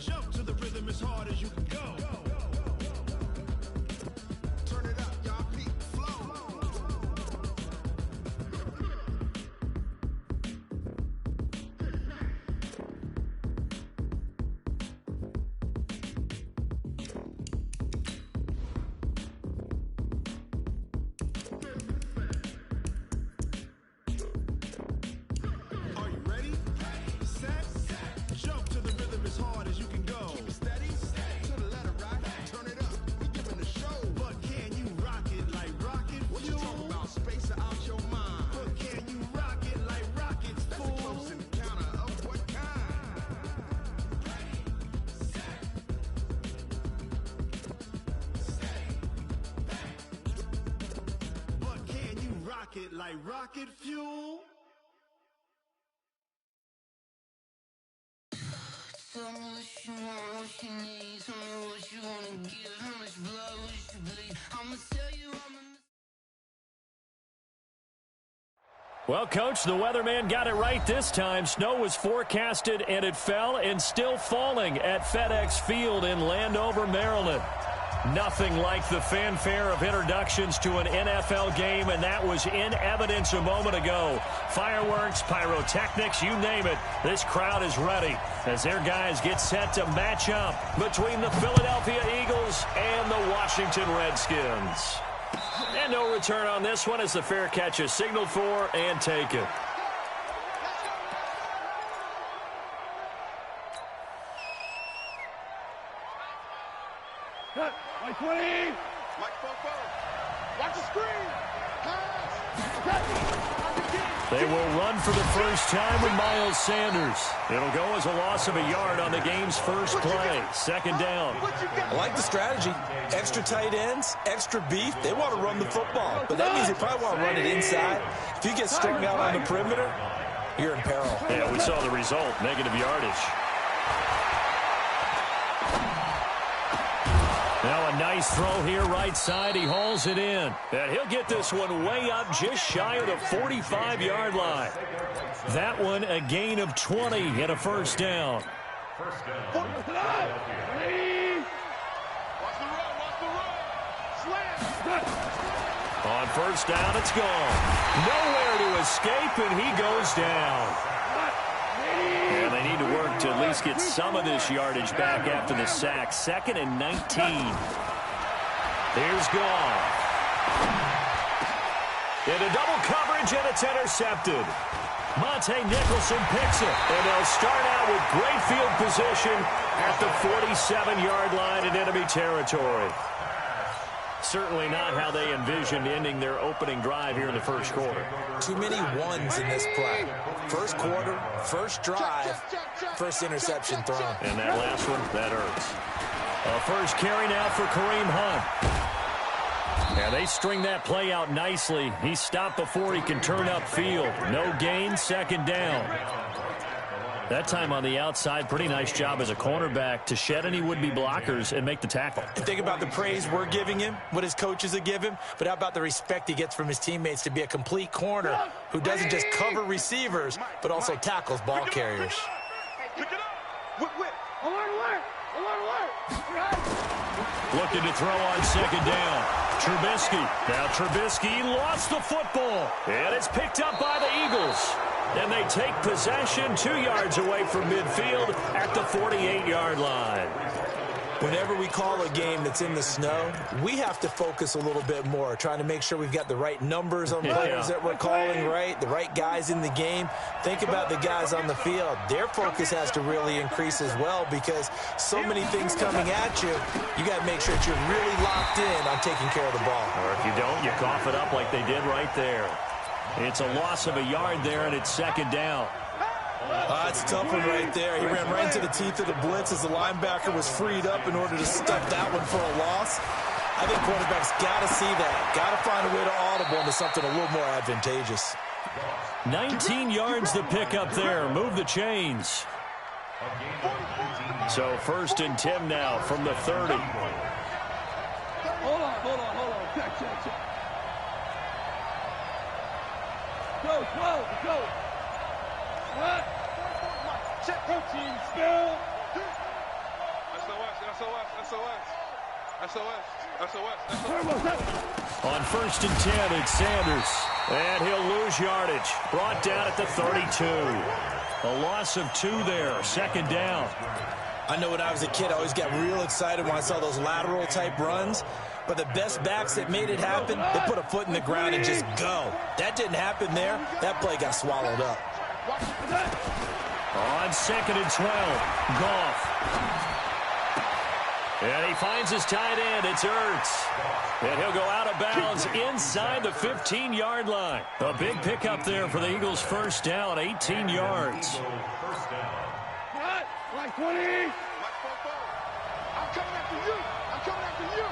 Jump to the rhythm as hard as you can go. Turn it up, y'all. Peak flow. Are you ready? Set. Jump to the rhythm as hard as you can go. Keep it steady. To the letter right. Turn it up. We giving the show. But can you rock it like rocket fuel? What you talking about? Space out your mind. But can you rock it like rockets, fool? That's a close encounter of what kind? Ready, set, stay back. But can you rock it like rocket fuel? Tell me what you want, what you need. Tell me what you wanna give. How much blood would you bleed? I'ma tell you I'm a... Well, Coach, the weatherman got it right this time. Snow was forecasted, and it fell, and still falling at FedEx Field in Landover, Maryland. Nothing like the fanfare of introductions to an NFL game, and that was in evidence a moment ago. Fireworks, pyrotechnics, you name it. This crowd is ready as their guys get set to match up between the Philadelphia Eagles and the Washington Redskins. And no return on this one as the fair catch is signaled for and taken. Cut. Mike 20. Mike Fofo. Watch the screen. Pass. Cut. They will run for the first time with Miles Sanders. It'll go as a loss of a yard on the game's first play. Second down. I like the strategy. Extra tight ends, extra beef. They want to run the football, but that means they probably want to run it inside. If you get strung out on the perimeter, you're in peril. Yeah, we saw the result, negative yardage. Now a nice throw here right side. He hauls it in. And he'll get this one way up just shy of the 45-yard line. That one a gain of 20 and a first down. Watch the run. Slam. On first down, it's gone. Nowhere to escape, and he goes down. And they need to work to at least get some of this yardage back after the sack. 2nd and 19. Here's Goff. Into double coverage, and it's intercepted. Monte Nicholson picks it, and they'll start out with great field position at the 47-yard line in enemy territory. Certainly not how they envisioned ending their opening drive here in the first quarter. Too many ones in this play. First quarter, first drive, first interception thrown. And that last one, that hurts. A first carry now for Kareem Hunt. And they string that play out nicely. He's stopped before he can turn upfield. No gain, second down. That time on the outside, pretty nice job as a cornerback to shed any would-be blockers and make the tackle. Think about the praise we're giving him, what his coaches are giving, but how about the respect he gets from his teammates to be a complete corner who doesn't just cover receivers, but also tackles ball carriers. Looking to throw on second down. Trubisky. Now Trubisky lost the football. And it's picked up by the Eagles. And they take possession 2 yards away from midfield at the 48-yard line. Whenever we call a game that's in the snow, we have to focus a little bit more, trying to make sure we've got the right numbers on players that we're calling, right? The right guys in the game. Think about the guys on the field. Their focus has to really increase as well because so many things coming at you, you got to make sure that you're really locked in on taking care of the ball. Or if you don't, you cough it up like they did right there. It's a loss of a yard there, and it's second down. That's a tough one right there. He ran right into the teeth of the blitz as the linebacker was freed up in order to stuff that one for a loss. I think quarterbacks got to see that. Got to find a way to audible into something a little more advantageous. 19 yards to pick up there. Move the chains. So first and 10 now from the 30. Hold on. Check. Go. What? Check. Still. On 1st and 10, it's Sanders. And he'll lose yardage. Brought down at the 32. A loss of 2 there. 2nd down. I know when I was a kid, I always got real excited when I saw those lateral-type runs. But the best backs that made it happen, they put a foot in the ground and just go. That didn't happen there. That play got swallowed up. On 2nd and 12, Goff. And he finds his tight end. It's Ertz. And he'll go out of bounds inside the 15-yard line. A big pickup there for the Eagles' 1st down, 18 yards. Like 20. I'm coming after you. I'm coming after you.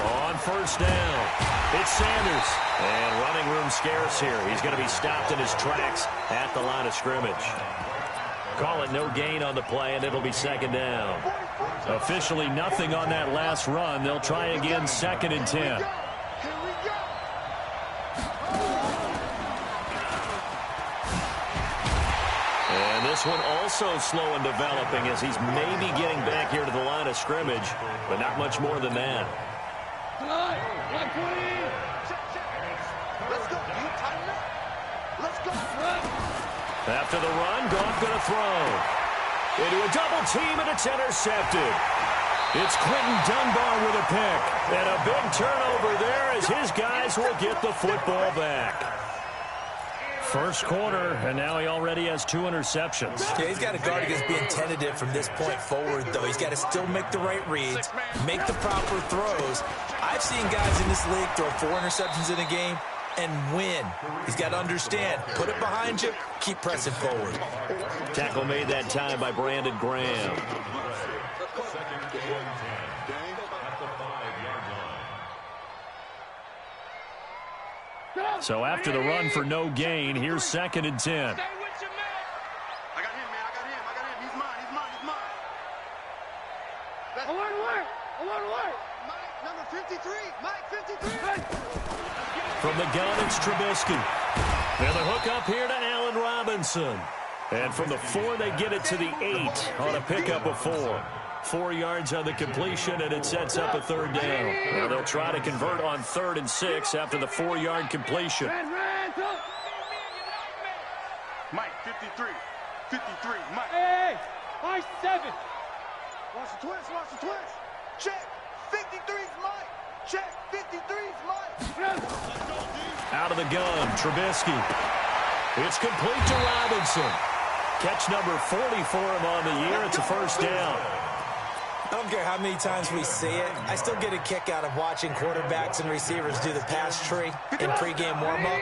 On 1st down, it's Sanders. And running room scarce here. He's going to be stopped in his tracks at the line of scrimmage. Call it no gain on the play, and it'll be 2nd down. Officially nothing on that last run. They'll try again 2nd and 10. Here we go. And this one also slow in developing as he's maybe getting back here to the line of scrimmage, but not much more than that. Like 20. Let's go. You tighten up. Let's go. After the run, Goff going to throw. Into a double team, and it's intercepted. It's Quentin Dunbar with a pick. And a big turnover there as his guys will get the football back. First quarter, and now he already has 2 interceptions. Yeah, he's got to guard against being tentative from this point forward, though. He's got to still make the right reads, make the proper throws. I've seen guys in this league throw 4 interceptions in a game and win. He's got to understand, put it behind you, keep pressing forward. Tackle made that time by Brandon Graham. So after the run for no gain, here's 2nd and 10. Stay with your man. I got him, man. I got him. He's mine. Alert. Mike, number 53. Mike, 53. From the gun, it's Trubisky. And the hook up here to Allen Robinson. And from the 4, they get it to the 8 on a pickup of 4. 4 yards on the completion, and it sets up a 3rd down. Now they'll try to convert on 3rd and 6 after the 4-yard completion. Mike, 53. 53. Mike. Hey, Mike 7. Watch the twist. Check. 53's Mike. Check. 53's Mike. Out of the gun, Trubisky. It's complete to Robinson. Catch number 40 for him on the year. It's a 1st down. I don't care how many times we see it. I still get a kick out of watching quarterbacks and receivers do the pass tree in pregame warm-up.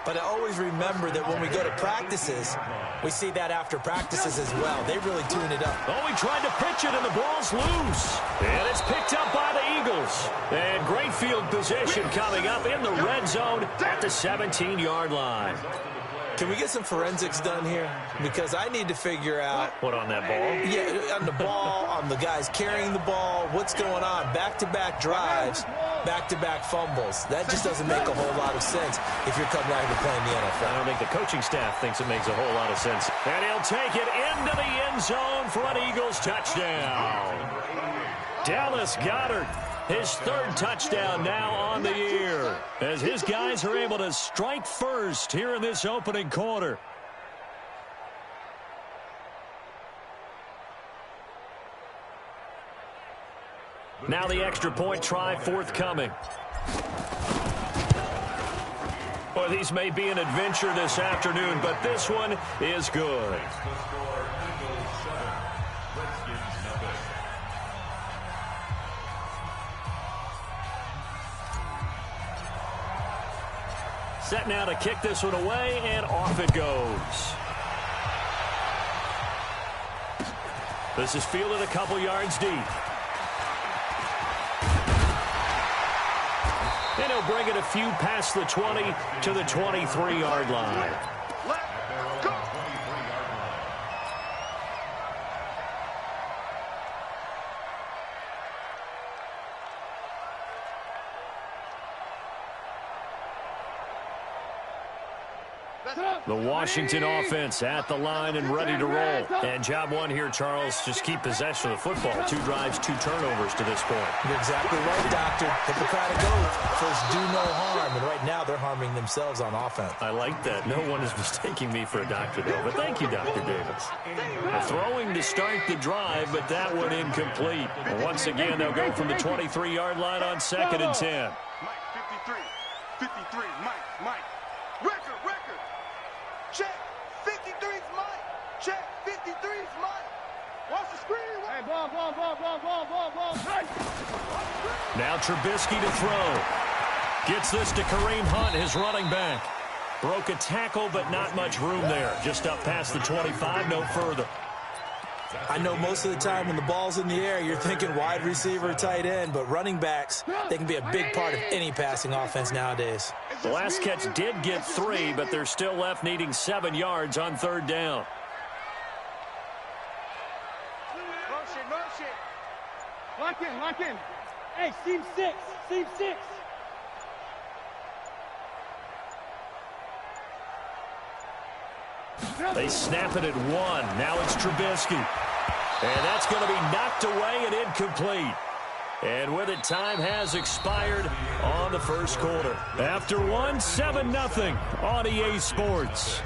But I always remember that when we go to practices, we see that after practices as well. They really tune it up. Oh, he tried to pitch it, and the ball's loose. And it's picked up by the Eagles. And great field position coming up in the red zone at the 17-yard line. Can we get some forensics done here? Because I need to figure out... What on that ball? Yeah, on the ball, on the guys carrying the ball, what's going on? Back-to-back drives, back-to-back fumbles. That just doesn't make a whole lot of sense if you're coming out here to play in the NFL. I don't think the coaching staff thinks it makes a whole lot of sense. And he'll take it into the end zone for an Eagles touchdown. Dallas Goedert, his 3rd touchdown now on the year, as his guys are able to strike first here in this opening quarter. Now the extra point try forthcoming. Well, these may be an adventure this afternoon, but this one is good. Set now to kick this one away, and off it goes. This is fielded a couple yards deep. And he'll bring it a few past the 20 to the 23-yard line. Let's go. The Washington offense at the line and ready to roll. And job one here, Charles, just keep possession of the football. 2 drives, 2 turnovers to this point. You're exactly right, Doctor. Hippocratic oath. First, do no harm. And right now, they're harming themselves on offense. I like that. No one is mistaking me for a doctor, though. But thank you, Dr. Davis. Throwing to start the drive, but that one incomplete. Once again, they'll go from the 23-yard line on 2nd and 10. Mike, 53, Mike. Record. Check, 53's Mike. Check, 53's Mike. Watch the screen. Hey, ball. Now Trubisky to throw. Gets this to Kareem Hunt, his running back. Broke a tackle, but not much room there. Just up past the 25, no further. I know most of the time when the ball's in the air, you're thinking wide receiver, tight end, but running backs, they can be a big part of any passing offense nowadays. The last catch did get 3, but they're still left needing 7 yards on 3rd down. Motion. Lock in. Hey, seam 6. They snap it at 1. Now it's Trubisky. And that's going to be knocked away and incomplete. And with it, time has expired on the first quarter. After 1, 7-0 on EA Sports.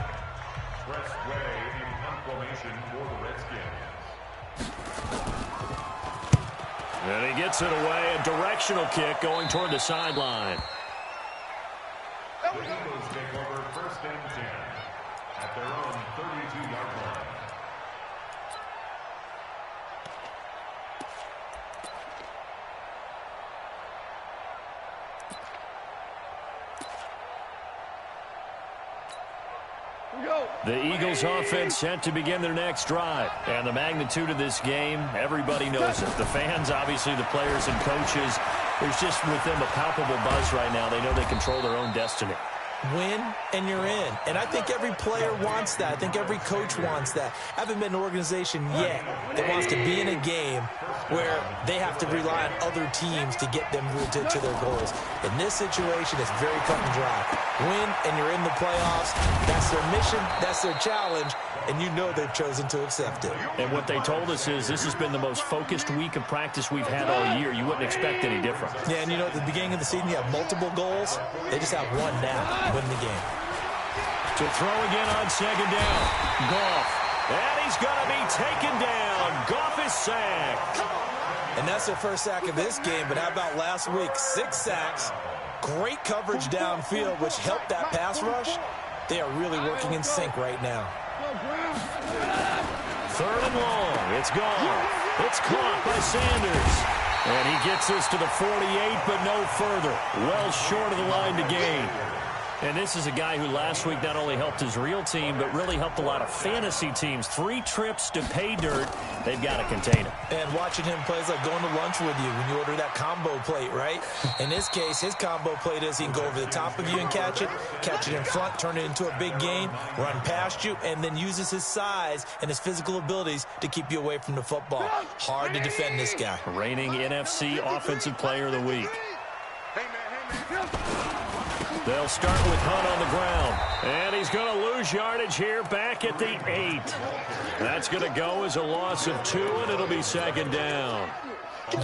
And he gets it away. A directional kick going toward the sideline. The Eagles take over 1st and 10 at their own 32-yard line. The Eagles offense set to begin their next drive. And the magnitude of this game, everybody knows it. The fans, obviously the players and coaches, there's just with them a palpable buzz right now. They know they control their own destiny. Win, and you're in. And I think every player wants that. I think every coach wants that. I haven't been an organization yet that wants to be in a game where they have to rely on other teams to get them to their goals. In this situation, it's very cut and dry. Win, and you're in the playoffs. That's their mission. That's their challenge. And you know they've chosen to accept it. And what they told us is this has been the most focused week of practice we've had all year. You wouldn't expect any different. Yeah, and you know, at the beginning of the season, you have multiple goals. They just have one now. Win the game. To throw again on 2nd down. Goff. And he's going to be taken down. Goff is sacked. And that's their first sack of this game. But how about last week? 6 sacks. Great coverage downfield, which helped that pass rush. They are really working in sync right now. 3rd and long. It's gone. It's caught by Sanders. And he gets this to the 48, but no further. Well short of the line to gain. And this is a guy who last week not only helped his real team, but really helped a lot of fantasy teams. 3 trips to pay dirt. They've got to contain him. And watching him play is like going to lunch with you when you order that combo plate, right? In this case, his combo plate is he can go over the top of you and catch it in front, turn it into a big gain, run past you, and then uses his size and his physical abilities to keep you away from the football. Hard to defend this guy. Reigning NFC Offensive Player of the Week. They'll start with Hunt on the ground. And he's going to lose yardage here back at the 8. That's going to go as a loss of 2, and it'll be 2nd down.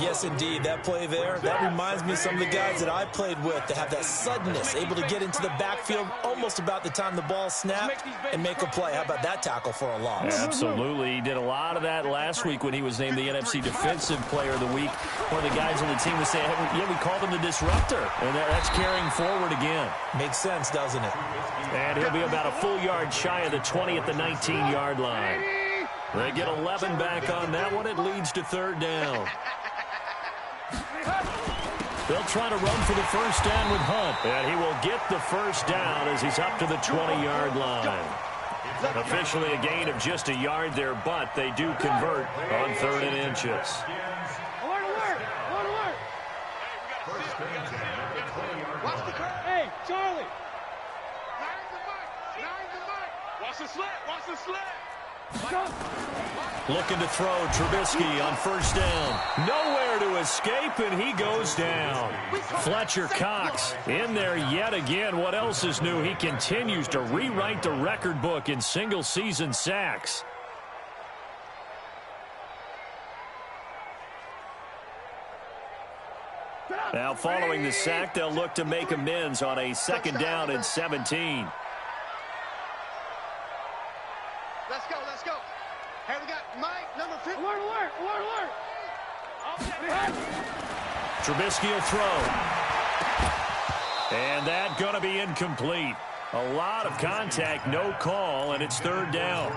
Yes, indeed. That play there, that reminds me of some of the guys that I played with that have that suddenness, able to get into the backfield almost about the time the ball snapped and make a play. How about that tackle for a loss? Absolutely. He did a lot of that last week when he was named the NFC Defensive Player of the Week. One of the guys on the team was saying, hey, yeah, we called him the disruptor. And that's carrying forward again. Makes sense, doesn't it? And he'll be about a full yard shy of the 20 at the 19-yard line. They get 11 back on that one. It leads to 3rd down. They'll try to run for the first down with Hunt. And he will get the first down as he's up to the 20-yard line. Officially a gain of just a yard there, but they do convert on 3rd and inches. Hey, Charlie. Watch the slant. Looking to throw Trubisky on first down. Nowhere to escape, and he goes down. Fletcher Cox in there yet again. What else is new? He continues to rewrite the record book in single-season sacks. Now, following the sack, they'll look to make amends on a second down and 17. Let's go, let's go. Here we got Mike, number 50. Alert, alert, alert, alert. Trubisky will throw. And that going to be incomplete. A lot of contact, no call, and it's third down.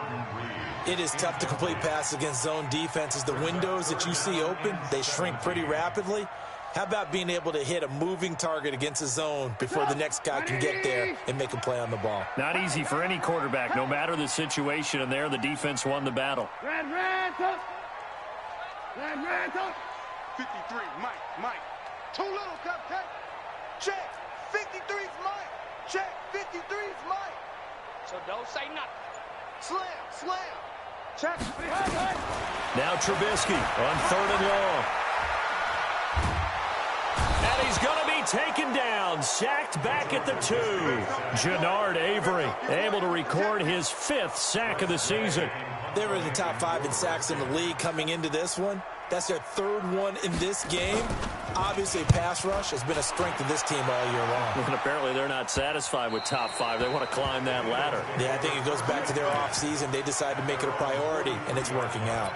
It is tough to complete passes against zone defenses. The windows that you see open, they shrink pretty rapidly. How about being able to hit a moving target against a zone before the next guy can get there and make a play on the ball? Not easy for any quarterback, no matter the situation, and there the defense won the battle. Red, top. Red, top. 53, Mike. Too little, cupcake. Check. 53's Mike. Check. 53's Mike. So don't say nothing. Slam. Check. Now Trubisky on third and long. And he's going to be taken down, sacked back at the 2. Jannard Avery able to record his 5th sack of the season. They were in the top 5 in sacks in the league coming into this one. That's their 3rd one in this game. Obviously, pass rush has been a strength of this team all year long. And apparently they're not satisfied with top 5. They want to climb that ladder. Yeah, I think it goes back to their offseason. They decided to make it a priority, and it's working out.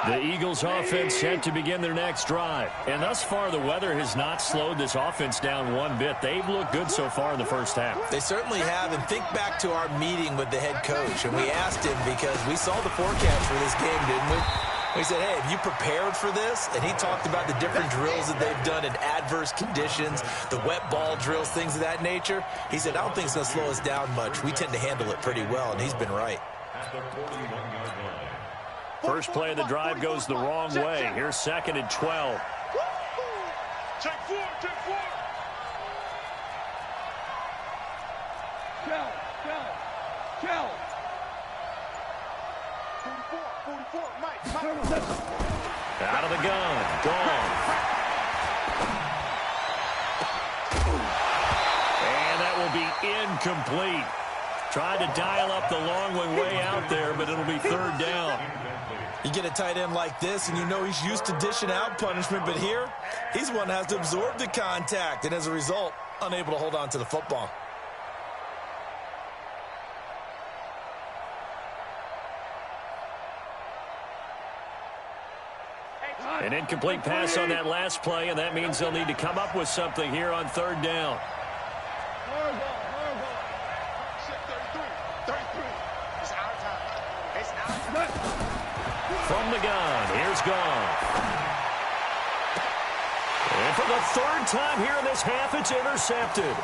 The Eagles offense set to begin their next drive. And thus far, the weather has not slowed this offense down one bit. They've looked good so far in the first half. They certainly have. And think back to our meeting with the head coach. And we asked him because we saw the forecast for this game, didn't we? We said, hey, have you prepared for this? And he talked about the different drills that they've done in adverse conditions, the wet ball drills, things of that nature. He said, I don't think it's going to slow us down much. We tend to handle it pretty well, and he's been right. First play of the drive goes the wrong way. Here's second and 12. Check 4. Kill. 44, Mike. Out of the gun. Gone. And that will be incomplete. Tried to dial up the long way out there, but it'll be third down. You get a tight end like this, and you know he's used to dishing out punishment, but here, he's one that has to absorb the contact, and as a result, unable to hold on to the football. An incomplete pass on that last play, and that means they'll need to come up with something here on third down. 33. It's our time. From the gun, here's Goff. And for the 3rd time here in this half, it's intercepted.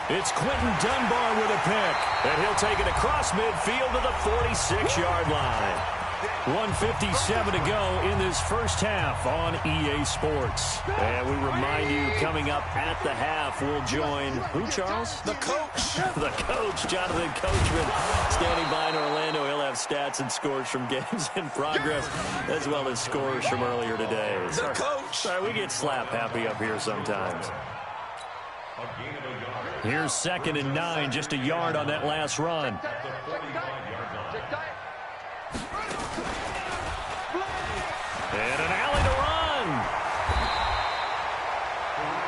It's Quentin Dunbar with a pick, and he'll take it across midfield to the 46-yard line. 1:57 to go in this first half on EA Sports. And we remind you, coming up at the half, we'll join who, Charles? The coach. The coach, Jonathan Coachman, standing by in Orlando. He'll have stats and scores from games in progress, as well as scores from earlier today. The coach. Sorry, we get slap happy up here sometimes. Here's second and 9, just a yard on that last run. And an alley to run.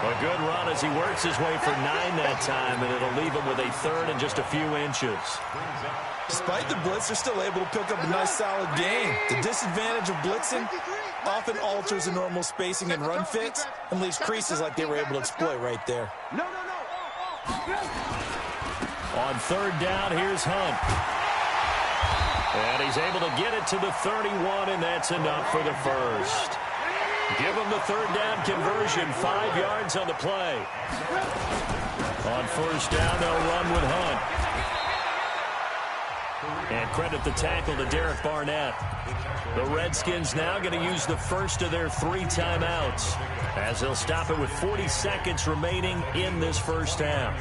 A good run as he works his way for 9 that time, and it'll leave him with a 3rd and just a few inches. Despite the blitz, they're still able to pick up a nice, solid gain. The disadvantage of blitzing often alters the normal spacing and run fits and leaves creases like they were able to exploit right there. On third down, here's Hunt. And he's able to get it to the 31, and that's enough for the first. Give him the third down conversion, 5 yards on the play. On first down, they'll run with Hunt. And credit the tackle to Derek Barnett. The Redskins now going to use the first of their 3 timeouts, as they'll stop it with 40 seconds remaining in this first half.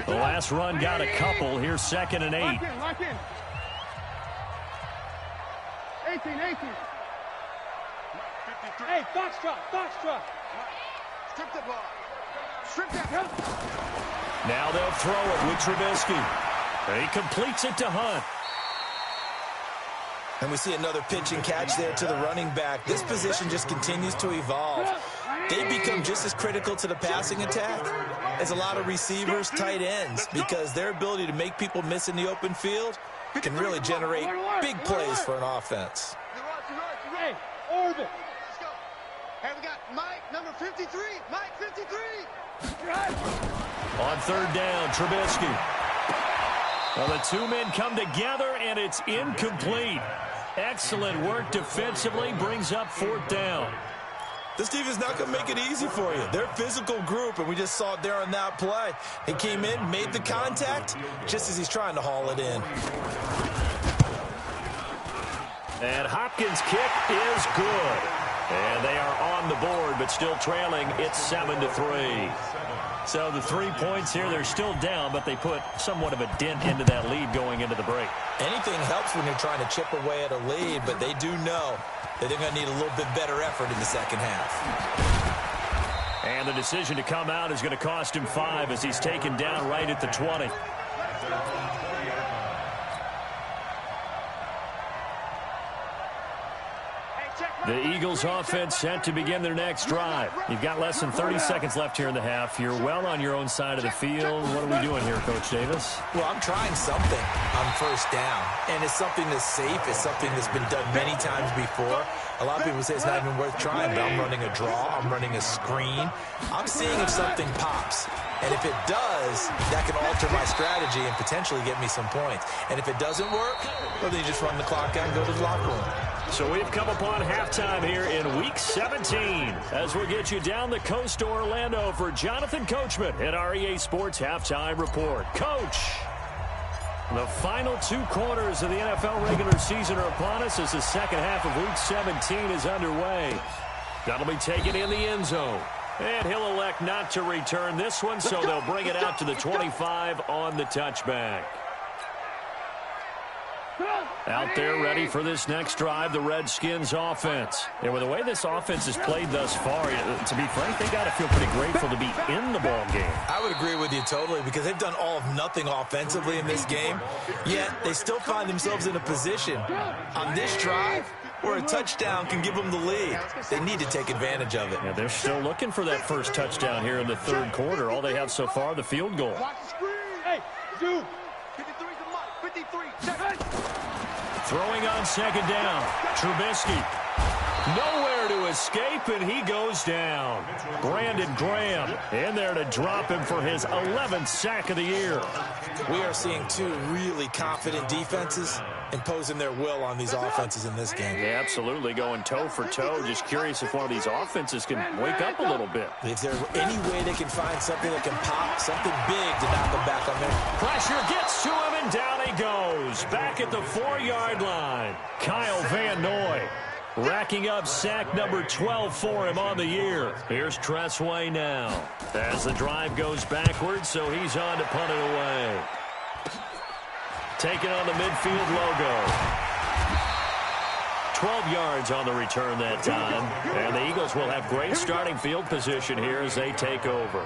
The last run got a couple. Here's 2nd and 8. Lock in. 18. Hey, foxtrot. Strip the ball. Strip that. Now they'll throw it with Trubisky. He completes it to Hunt. And we see another pitch and catch there to the running back. This position just continues to evolve. They become just as critical to the passing attack as a lot of receivers, tight ends, because their ability to make people miss in the open field can really generate big plays for an offense. Hey, orbit. Let's go. Hey, we got Mike, number 53. Mike, 53. On 3rd down, Trubisky. Well, the 2 men come together, and it's incomplete. Excellent work defensively, brings up 4th down. This defense is not going to make it easy for you. They're a physical group, and we just saw it there on that play. He came in, made the contact, just as he's trying to haul it in. And Hopkins' kick is good. And they are on the board, but still trailing. It's 7-3. So the 3 points here, they're still down, but they put somewhat of a dent into that lead going into the break. Anything helps when you're trying to chip away at a lead, but they do know that they're going to need a little bit better effort in the second half. And the decision to come out is going to cost him 5 as he's taken down right at the 20. The Eagles offense set to begin their next drive. You've got less than 30 seconds left here in the half. You're well on your own side of the field. What are we doing here, Coach Davis? Well, I'm trying something on 1st down, and it's something that's safe. It's something that's been done many times before. A lot of people say it's not even worth trying, but I'm running a draw. I'm running a screen. I'm seeing if something pops. And if it does, that can alter my strategy and potentially get me some points. And if it doesn't work, well, then you just run the clock out and go to the locker room. So we've come upon halftime here in Week 17 as we'll get you down the coast to Orlando for Jonathan Coachman at our EA Sports Halftime Report. Coach, the final 2 quarters of the NFL regular season are upon us as the second half of Week 17 is underway. That'll be taken in the end zone. And he'll elect not to return this one, so they'll bring it out to the 25 on the touchback. Out there ready for this next drive, the Redskins offense. And with the way this offense has played thus far, to be frank, they got to feel pretty grateful to be in the ball game. I would agree with you totally, because they've done all of nothing offensively in this game, yet they still find themselves in a position on this drive where a touchdown can give them the lead. They need to take advantage of it. Yeah, they're still looking for that first touchdown here in the 3rd quarter. All they have so far, the field goal. Hey, dude. 53's the Mike, 53. Throwing on 2nd down, Trubisky. Nowhere to escape, and he goes down. Brandon Graham in there to drop him for his 11th sack of the year. We are seeing 2 really confident defenses imposing their will on these offenses in this game. Yeah, absolutely, going toe for toe. Just curious if one of these offenses can wake up a little bit. If there's any way they can find something that can pop, something big to knock them back on there. Pressure gets to him, and down he goes. Back at the 4-yard line. Kyle Van Noy racking up sack number 12 for him on the year. Here's Tressway now as the drive goes backwards, so he's on to punt it away. Taking on the midfield logo. 12 yards on the return that time. And the Eagles will have great starting field position here as they take over.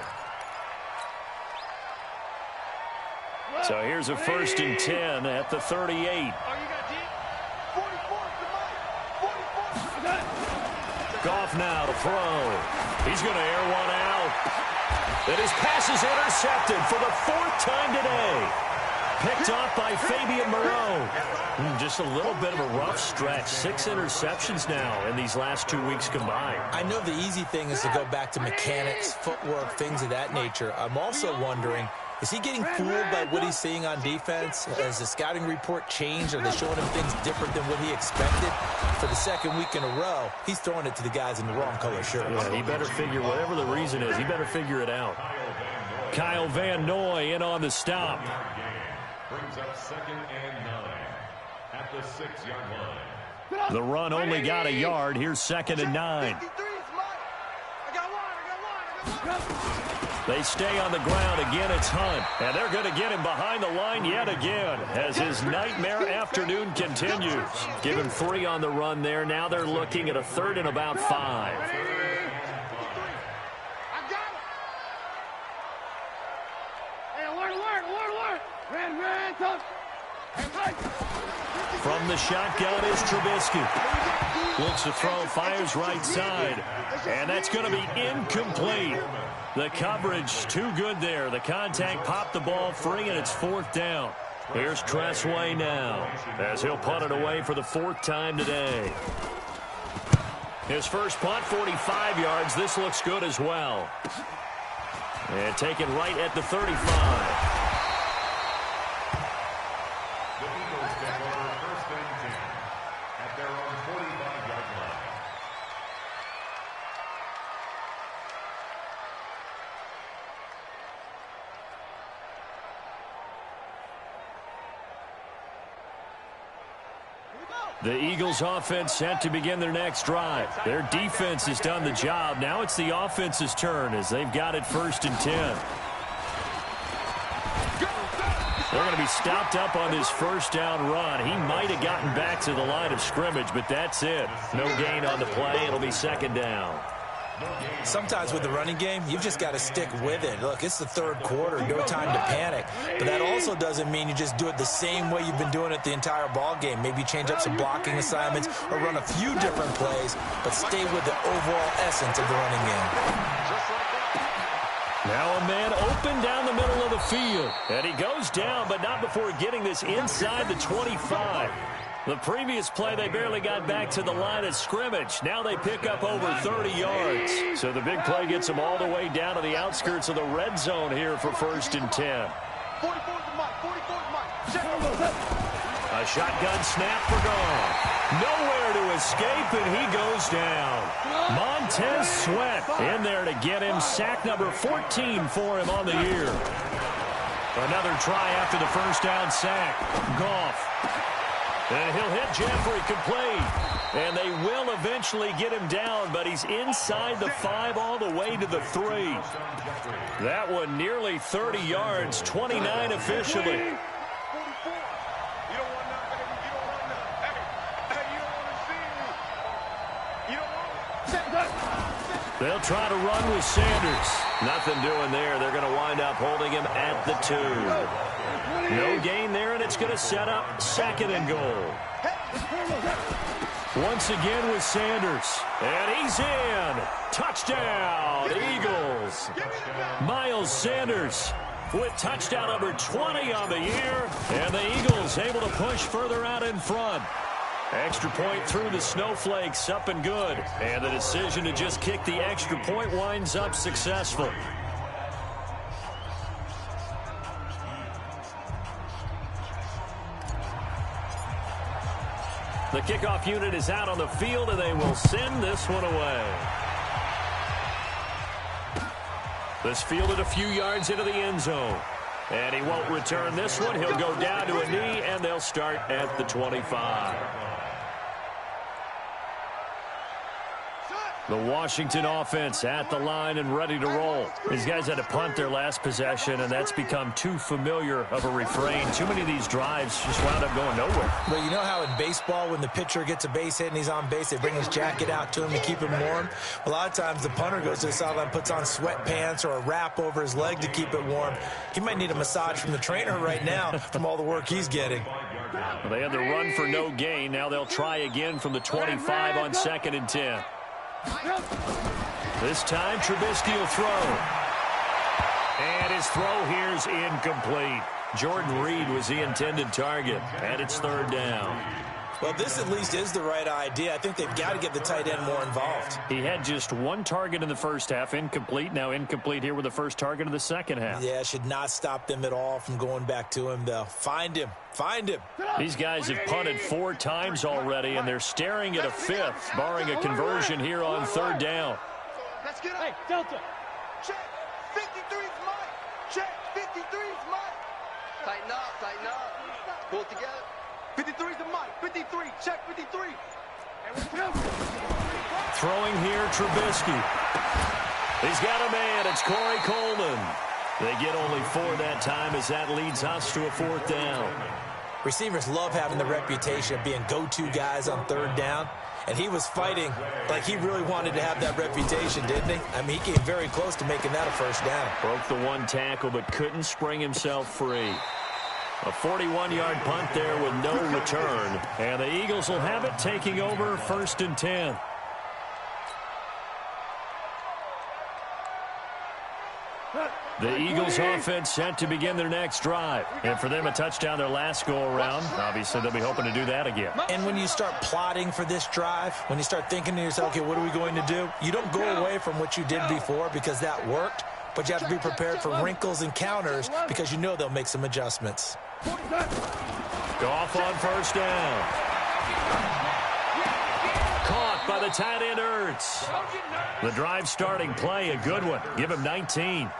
So here's a 1st and 10 at the 38. Goff now to throw. He's going to air one out. And his pass is intercepted for the 4th time today. Picked off by Fabian Moreau. Just a little bit of a rough stretch. 6 interceptions now in these last 2 weeks combined. I know the easy thing is to go back to mechanics, footwork, things of that nature. I'm also wondering Is he getting fooled by what he's seeing on defense? Has the scouting report changed? Are they showing him things different than what he expected? For the second week in a row, he's throwing it to the guys in the wrong color shirts. Yeah, he better figure, whatever the reason is, he better figure it out. Kyle Van Noy in on the stop. Brings up 2nd and 9 at the 6-yard line. The run only got a yard. Here's 2nd and 9. They stay on the ground. Again, it's Hunt. And they're going to get him behind the line yet again as his nightmare afternoon continues. Give him 3 on the run there. Now they're looking at a 3rd and about 5. From the shotgun is Trubisky. Looks to throw, fires right side. And that's going to be incomplete. The coverage too good there. The contact popped the ball free, and it's 4th down. Here's Tressway now as he'll punt it away for the 4th time today. His first punt, 45 yards. This looks good as well. And taken right at the 35. The Eagles offense set to begin their next drive. Their defense has done the job. Now it's the offense's turn as they've got it 1st and 10. They're going to be stopped up on this 1st down run. He might have gotten back to the line of scrimmage, but that's it. No gain on the play. It'll be 2nd down. Sometimes with the running game, you've just got to stick with it. Look, it's the 3rd quarter, no time to panic. But that also doesn't mean you just do it the same way you've been doing it the entire ball game. Maybe change up some blocking assignments or run a few different plays, but stay with the overall essence of the running game. Now a man open down the middle of the field. And he goes down, but not before getting this inside the 25. The previous play, they barely got back to the line of scrimmage. Now they pick up over 30 yards. So the big play gets them all the way down to the outskirts of the red zone here for 1st and 10. A shotgun snap for Goff. Nowhere to escape, and he goes down. Montez Sweat in there to get him. Sack number 14 for him on the year. Another try after the 1st down sack. Goff. And he'll hit Jeffrey complete. And they will eventually get him down, but he's inside the 5 all the way to the 3. That one nearly 30 yards, 29 officially. They'll try to run with Sanders. Nothing doing there. They're going to wind up holding him at the 2. No gain there, and it's going to set up 2nd and goal. Once again with Sanders. And he's in. Touchdown, Eagles. Miles Sanders with touchdown number 20 on the year. And the Eagles able to push further out in front. Extra point through the snowflakes, up and good. And the decision to just kick the extra point winds up successful. The kickoff unit is out on the field, and they will send this one away. This fielded a few yards into the end zone. And he won't return this one. He'll go down to a knee, and they'll start at the 25. The Washington offense at the line and ready to roll. These guys had to punt their last possession, and that's become too familiar of a refrain. Too many of these drives just wound up going nowhere. But you know how in baseball, when the pitcher gets a base hit and he's on base, they bring his jacket out to him to keep him warm? A lot of times the punter goes to the sideline, puts on sweatpants or a wrap over his leg to keep it warm. He might need a massage from the trainer right now from all the work he's getting. Well, they had the run for no gain. Now they'll try again from the 25 on 2nd and 10. This time, Trubisky will throw. And his throw here's incomplete. Jordan Reed was the intended target, and it's 3rd down. Well, this at least is the right idea. I think they've got to get the tight end more involved. He had just one target in the first half, incomplete. Now incomplete here with the first target of the second half. Yeah, should not stop them at all from going back to him, though. Find him. Find him. These guys have punted 4 times already, and they're staring at a 5th, barring a conversion here on 3rd down. Let's get up. Hey, Delta. Check. 53's mine. Check. 53's mine. Tighten up. Tighten up. Pull it together. 53's the mic. 53. Check 53. Throwing here, Trubisky. He's got a man. It's Corey Coleman. They get only 4 that time as that leads us to a 4th down. Receivers love having the reputation of being go-to guys on 3rd down. And he was fighting like he really wanted to have that reputation, didn't he? I mean, he came very close to making that a 1st down. Broke the 1 tackle, but couldn't spring himself free. A 41-yard punt there with no return. And the Eagles will have it, taking over 1st and 10. The Eagles offense set to begin their next drive. And for them, a touchdown their last go-around. Obviously, they'll be hoping to do that again. And when you start plotting for this drive, when you start thinking to yourself, okay, what are we going to do? You don't go away from what you did before because that worked, but you have to be prepared for wrinkles and counters because you know they'll make some adjustments. Goff on 1st down. Caught by the tight end, Ertz. The drive starting play, a good one. Give him 19.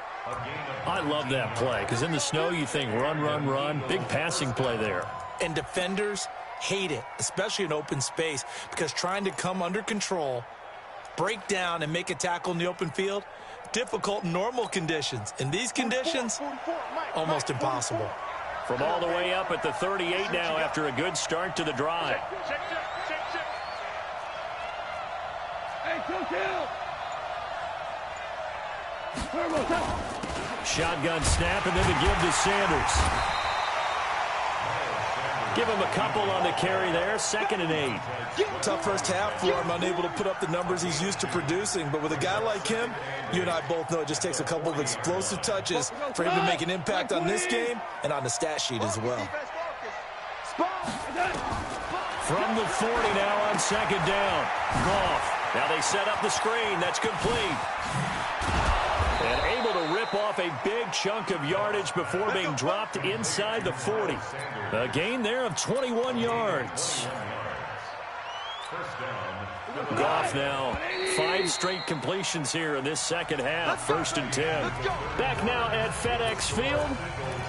I love that play because in the snow you think run, run, run. Big passing play there. And defenders hate it, especially in open space, because trying to come under control, break down, and make a tackle in the open field, difficult in normal conditions. In these conditions, almost impossible. From all the way up at the 38 now after a good start to the drive. Hey, kill. Shotgun snap and then the give to Sanders. Give him a couple on the carry there. 2nd and 8. Tough first half for him, unable to put up the numbers he's used to producing. But with a guy like him, you and I both know it just takes a couple of explosive touches for him to make an impact on this game and on the stat sheet as well. From the 40 now on 2nd down. Goff. Now they set up the screen. That's complete. And able to rip off a big chunk of yardage before being dropped inside the 40. A gain there of 21 yards. Goff now 5 straight completions here in this second half. 1st and 10. Back now at FedEx Field.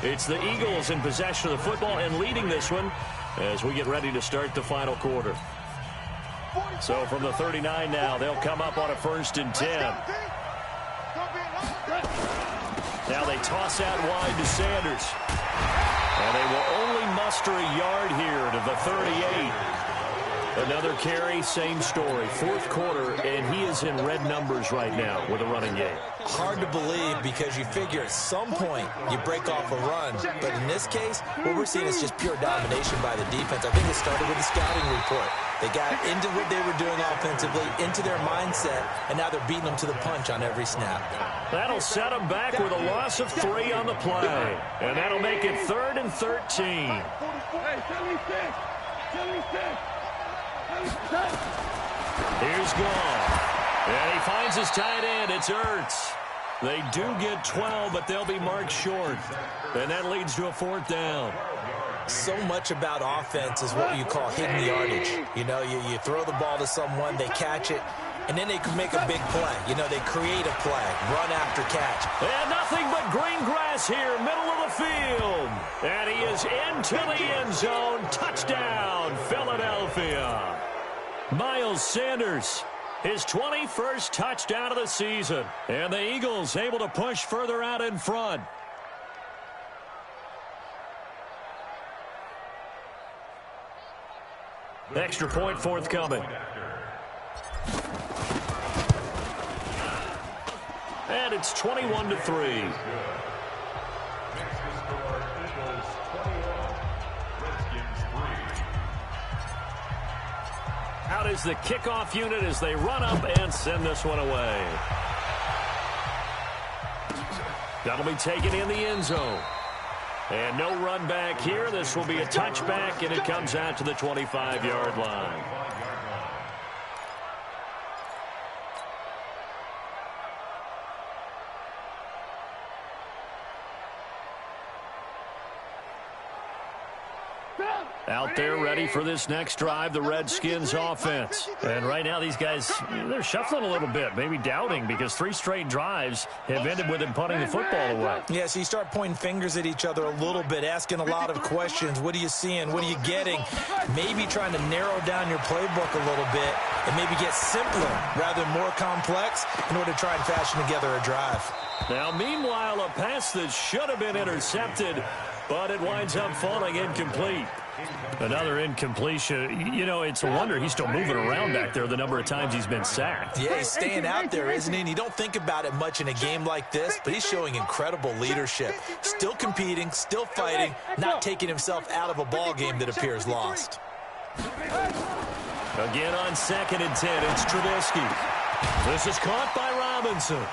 It's the Eagles in possession of the football and leading this one as we get ready to start the final quarter. So from the 39 now, they'll come up on a 1st and 10. Now they toss out wide to Sanders. And they will only muster a yard here to the 38. Another carry, same story. 4th quarter, and he is in red numbers right now with a running game. Hard to believe because you figure at some point you break off a run. But in this case, what we're seeing is just pure domination by the defense. I think it started with the scouting report. They got into what they were doing offensively, into their mindset, and now they're beating them to the punch on every snap. That'll set them back with a loss of 3 on the play. And that'll make it 3rd and 13. Hey, 76. Here's Goff. And he finds his tight end. It's Ertz. They do get 12, but they'll be marked short. And that leads to a 4th down. So much about offense is what you call hidden yardage. You know, you throw the ball to someone, they catch it, and then they can make a big play. You know, they create a play, run after catch. And nothing but green grass here, middle of the field. And he is into the end zone. Touchdown, Philadelphia. Miles Sanders, his 21st touchdown of the season. And the Eagles able to push further out in front. Extra point forthcoming. And it's 21-3. Out is the kickoff unit as they run up and send this one away. That'll be taken in the end zone. And no run back here. This will be a touchback, and it comes out to the 25-yard line. Out there ready for this next drive, the Redskins offense. And right now these guys, they're shuffling a little bit, maybe doubting, because 3 straight drives have ended with them punting the football away. Yeah, so you start pointing fingers at each other a little bit, asking a lot of questions. What are you seeing? What are you getting? Maybe trying to narrow down your playbook a little bit and maybe get simpler rather than more complex in order to try and fashion together a drive. Now, meanwhile, a pass that should have been intercepted, but it winds up falling incomplete. Another incompletion. You know, it's a wonder he's still moving around back there the number of times he's been sacked. Yeah, he's staying out there, isn't he? And you don't think about it much in a game like this, but he's showing incredible leadership. Still competing, still fighting, not taking himself out of a ball game that appears lost. Again on 2nd and 10, it's Trubisky. This is caught by Robinson.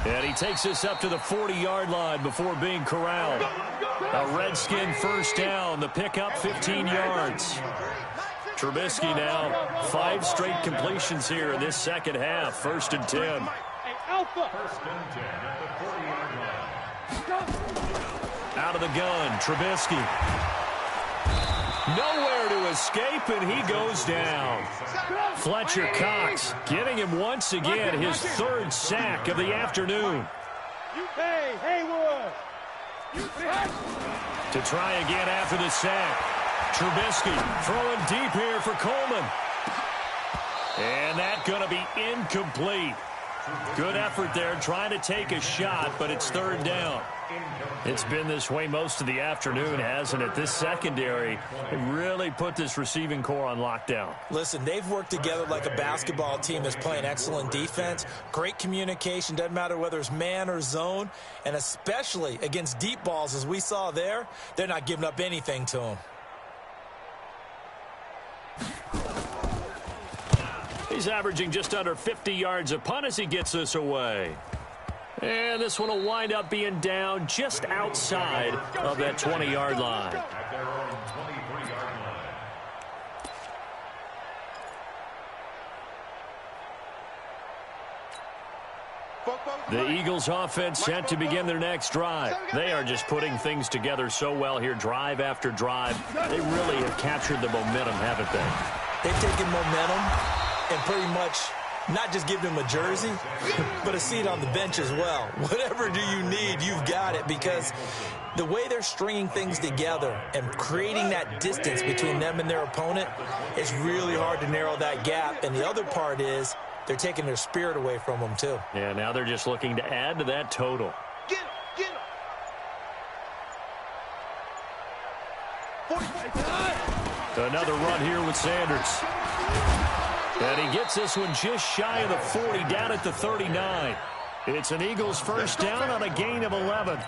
And he takes us up to the 40-yard line before being corralled. A Redskin first down. The pickup 15 yards. Trubisky now 5 straight completions here in this second half. 1st and 10. First and 10 at the 40-yard line. Out of the gun, Trubisky. Nowhere to escape, and he goes down. Fletcher Cox getting him once again, his 3rd sack of the afternoon. Hey, Haywood! To try again after the sack. Trubisky throwing deep here for Coleman. And that's going to be incomplete. Good effort there, trying to take a shot, but it's 3rd down. It's been this way most of the afternoon, hasn't it? This secondary really put this receiving core on lockdown. Listen, they've worked together like a basketball team that's playing excellent defense. Great communication, doesn't matter whether it's man or zone. And especially against deep balls, as we saw there, they're not giving up anything to them. He's averaging just under 50 yards a punt as he gets this away. And this one will wind up being down just outside of that 20-yard line. At their own 23-yard line. The Eagles offense set to begin their next drive. They are just putting things together so well here, drive after drive. They really have captured the momentum, haven't they? They've taken momentum and pretty much not just give them a jersey, but a seat on the bench as well. Whatever do you need, you've got it, because the way they're stringing things together and creating that distance between them and their opponent, it's really hard to narrow that gap. And the other part is they're taking their spirit away from them, too. Yeah, now they're just looking to add to that total. Get him, get him. Another run here with Sanders. And he gets this one just shy of the 40, down at the 39. It's an Eagles first down on a gain of 11.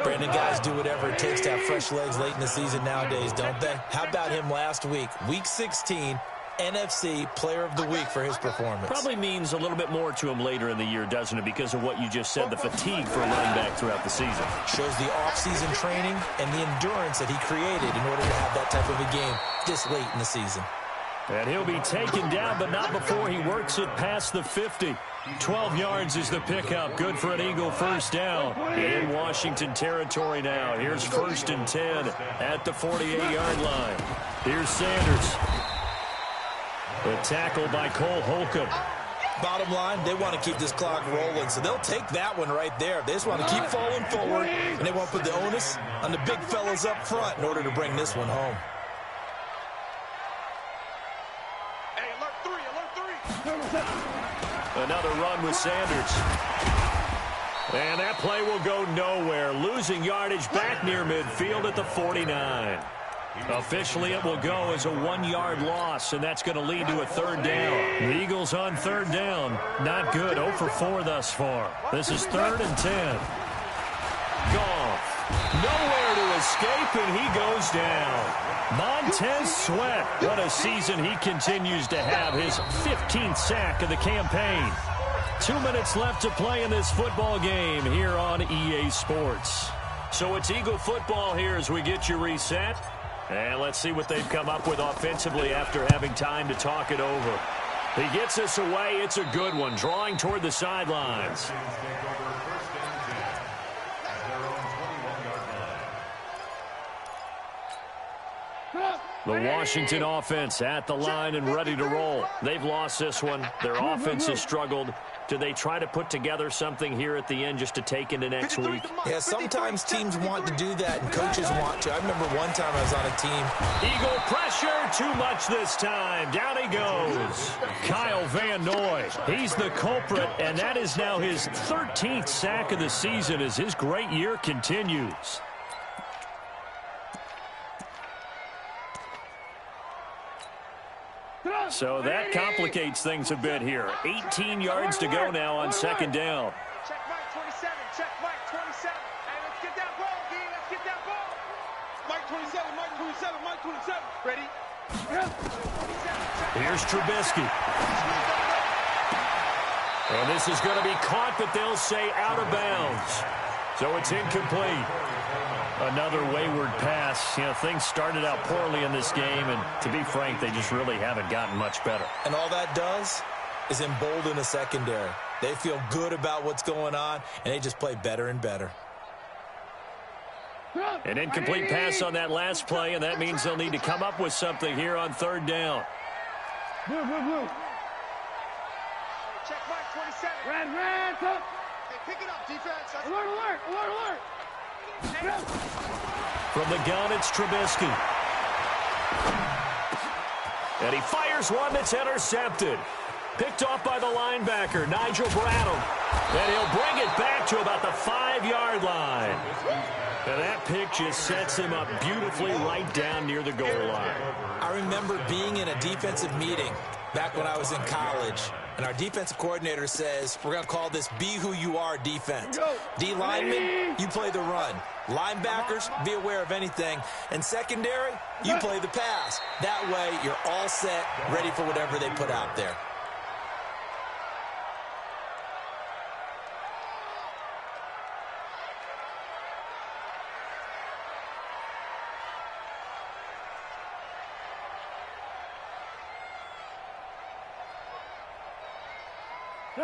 Brandon, guys do whatever it takes to have fresh legs late in the season nowadays, don't they? How about him last week? Week 16, NFC Player of the Week for his performance. Probably means a little bit more to him later in the year, doesn't it, because of what you just said, the fatigue for a running back throughout the season. Shows the offseason training and the endurance that he created in order to have that type of a game this late in the season. And he'll be taken down, but not before he works it past the 50. 12 yards is the pickup. Good for an Eagle first down in Washington territory now. Here's 1st and 10 at the 48-yard line. Here's Sanders. The tackle by Cole Holcomb. Bottom line, they want to keep this clock rolling, so they'll take that one right there. They just want to keep falling forward, and they want to put the onus on the big fellas up front in order to bring this one home. Another run with Sanders. And that play will go nowhere. Losing yardage back near midfield at the 49. Officially, it will go as a 1-yard loss, and that's going to lead to a 3rd down. The Eagles on 3rd down. Not good. 0 for 4 thus far. This is 3rd and 10. Goff. Nowhere to escape, and he goes down. Montez Sweat. What a season he continues to have. His 15th sack of the campaign. 2 minutes left to play in this football game here on EA Sports. So it's Eagle football here as we get you reset. And let's see what they've come up with offensively after having time to talk it over. He gets us away. It's a good one, drawing toward the sidelines. The Washington offense at the line and ready to roll. They've lost this one. Their offense has struggled. Do they try to put together something here at the end just to take into next week? Yeah, sometimes teams want to do that and coaches want to. I remember one time I was on a team. Eagle pressure, too much this time. Down he goes. Kyle Van Noy, he's the culprit, and that is now his 13th sack of the season as his great year continues. So that complicates things a bit here. 18 yards to go now on second down. Check Mike 27. Check Mike 27. Hey, let's get that ball, D. Let's get that ball. Mike 27. Mike 27. Mike 27. Ready? Here's Trubisky. And this is going to be caught, but they'll say out of bounds. So it's incomplete. Another wayward pass. You know, things started out poorly in this game, and to be frank, they just really haven't gotten much better. And all that does is embolden the secondary. They feel good about what's going on, and they just play better and better. An incomplete pass on that last play, and that means they'll need to come up with something here on third down. Blue. Check Mike 27. Red. Hey, pick it up, defense. Alert. From the gun, it's Trubisky. And he fires one that's intercepted. Picked off by the linebacker, Nigel Bradham. And he'll bring it back to about the 5-yard line. And that pick just sets him up beautifully right down near the goal line. I remember being in a defensive meeting back when I was in college, and our defensive coordinator says, we're going to call this Be Who You Are defense. D linemen, you play the run. Linebackers, be aware of anything. And secondary, you play the pass. That way, you're all set, ready for whatever they put out there.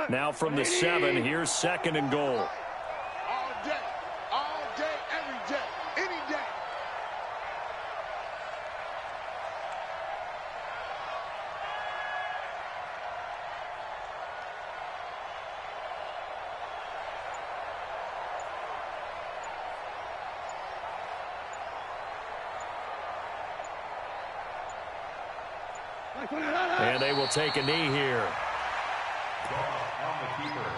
Now from the 7, here's second and goal. All day, every day, any day. And they will take a knee here. On the keeper.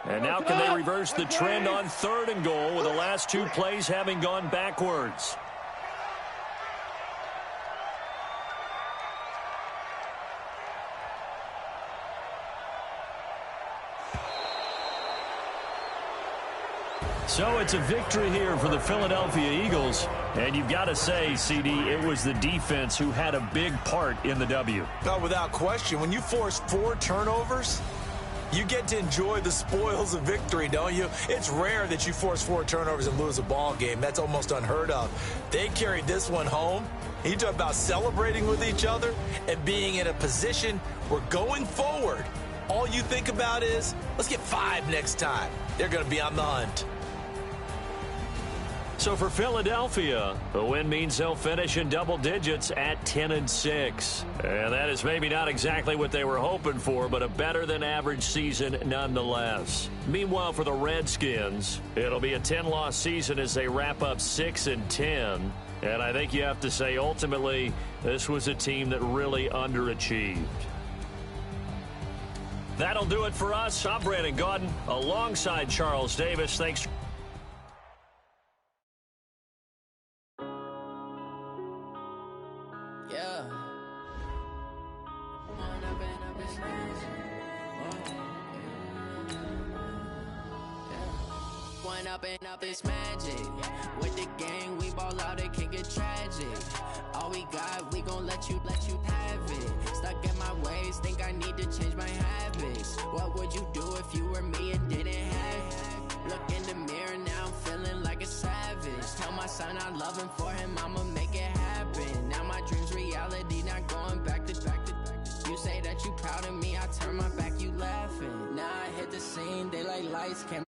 And now can they reverse the trend on third and goal with the last 2 plays having gone backwards? So it's a victory here for the Philadelphia Eagles. And you've got to say, CD, it was the defense who had a big part in the W. No, without question. When you force 4 turnovers, you get to enjoy the spoils of victory, don't you? It's rare that you force 4 turnovers and lose a ball game. That's almost unheard of. They carried this one home. You talk about celebrating with each other and being in a position where going forward, all you think about is, let's get 5 next time. They're going to be on the hunt. So for Philadelphia, the win means they'll finish in double digits at 10-6. And that is maybe not exactly what they were hoping for, but a better than average season nonetheless. Meanwhile, for the Redskins, it'll be a 10-loss season as they wrap up 6-10. And I think you have to say, ultimately, this was a team that really underachieved. That'll do it for us. I'm Brandon Gaudin alongside Charles Davis. Thanks. up, it's magic. With the gang, we ball out, it can get tragic. All we got, we gon' let you have it. Stuck in my ways, think I need to change my habits. What would you do if you were me and didn't have it? Look in the mirror, now I'm feeling like a savage. Tell my son I love him, for him I'ma make it happen. Now my dream's reality, not going back to. You say that you proud of me, I turn my back, you laughing. Now I hit the scene, they like lights, camera.